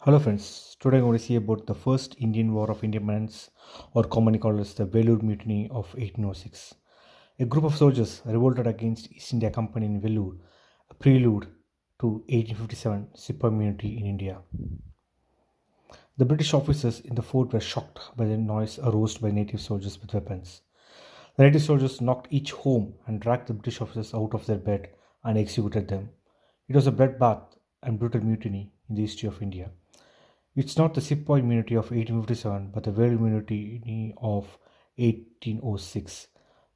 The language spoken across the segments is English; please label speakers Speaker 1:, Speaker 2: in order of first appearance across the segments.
Speaker 1: Hello friends, today I'm going to see about the first Indian War of Independence, or commonly called as the Vellore Mutiny of 1806. A group of soldiers revolted against East India Company in Vellore, a prelude to 1857 Sepoy Mutiny in India. The British officers in the fort were shocked by the noise aroused by native soldiers with weapons. The native soldiers knocked each home and dragged the British officers out of their bed and executed them. It was a bloodbath and brutal mutiny in the history of India. It's not the Sepoy Mutiny of 1857 but the Vellore Mutiny of 1806.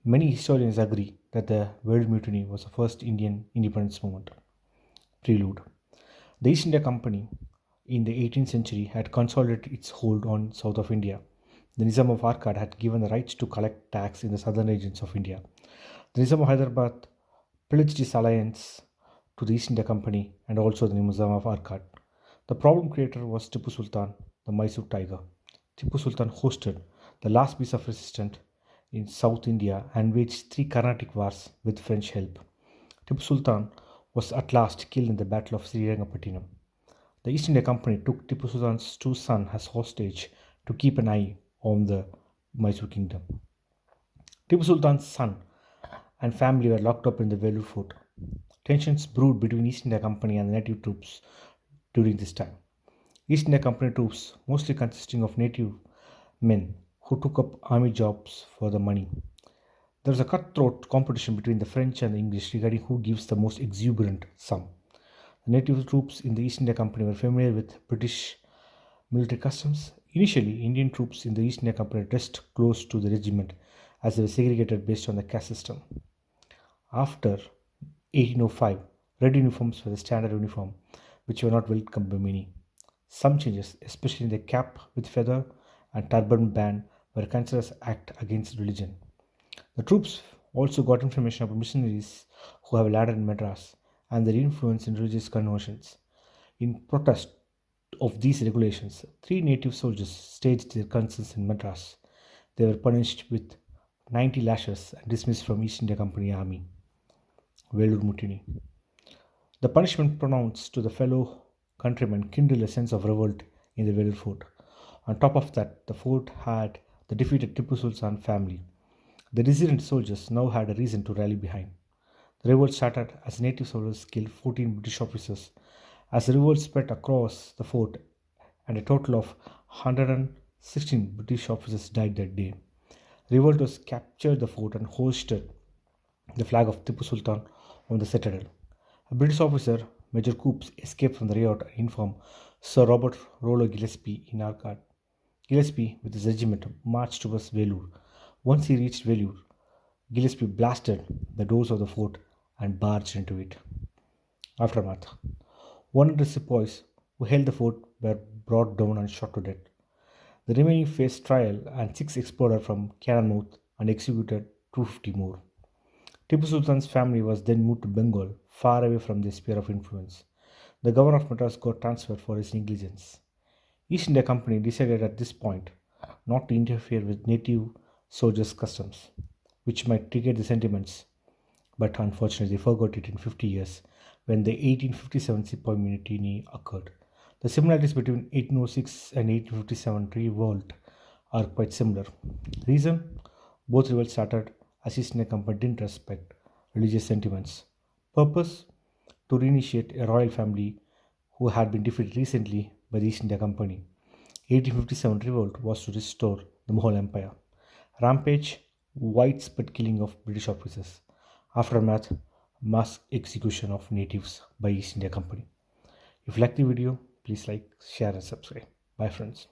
Speaker 1: Many historians agree that the Vellore Mutiny was the first Indian independence movement. Prelude. The East India Company in the 18th century had consolidated its hold on south of India. The Nizam of Arcot had given the rights to collect tax in the southern regions of India. The Nizam of Hyderabad pledged his alliance to the East India Company and also the Nizam of Arcot. The problem creator was Tipu Sultan, the Mysore Tiger. Tipu Sultan hosted the last piece of resistance in South India and waged three Carnatic wars with French help. Tipu Sultan was at last killed in the Battle of Srirangapattinam. The East India Company took Tipu Sultan's two sons as hostage to keep an eye on the Mysore kingdom. Tipu Sultan's son and family were locked up in the Vellore fort. Tensions brewed between East India Company and the native troops during this time. East India Company troops, mostly consisting of native men who took up army jobs for the money. There was a cutthroat competition between the French and the English regarding who gives the most exuberant sum. The native troops in the East India Company were familiar with British military customs. Initially, Indian troops in the East India Company dressed close to the regiment as they were segregated based on the caste system. After 1805, red uniforms were the standard uniform, which were not welcomed by many. Some changes, especially in the cap with feather and turban band, were considered as act against religion. The troops also got information about missionaries who have landed in Madras and their influence in religious conversions. In protest of these regulations, three native soldiers staged their concerns in Madras. They were punished with 90 lashes and dismissed from East India Company Army. Vellore Mutiny. The punishment pronounced to the fellow countrymen kindled a sense of revolt in the Vellore fort. On top of that, the fort had the defeated Tipu Sultan family. The dissident soldiers now had a reason to rally behind. The revolt started as native soldiers killed 14 British officers. As the revolt spread across the fort, and a total of 116 British officers died that day. Revolters captured the fort and hoisted the flag of Tipu Sultan on the citadel. A British officer, Major Coops, escaped from the riot and informed Sir Robert Rollo Gillespie in Arcot. Gillespie, with his regiment, marched towards Vellore. Once he reached Vellore, Gillespie blasted the doors of the fort and barged into it. Aftermath. 100 sepoys who held the fort were brought down and shot to death. The remaining faced trial and 6 exploded from cannon mouth and executed 250 more. Tipu Sultan's family was then moved to Bengal, far away from their sphere of influence. The governor of Madras got transferred for his negligence. East India Company decided at this point not to interfere with native soldiers' customs, which might trigger the sentiments, but unfortunately they forgot it in 50 years when the 1857 Sepoy Mutiny occurred. The similarities between 1806 and 1857 revolt are quite similar. Reason? Both revolts started as East India Company didn't respect religious sentiments. Purpose? To reinitiate a royal family who had been defeated recently by the East India Company. 1857 revolt was to restore the Mughal Empire. Rampage? Widespread killing of British officers. Aftermath? Mass execution of natives by East India Company. If you like the video, please like, share and subscribe. Bye friends.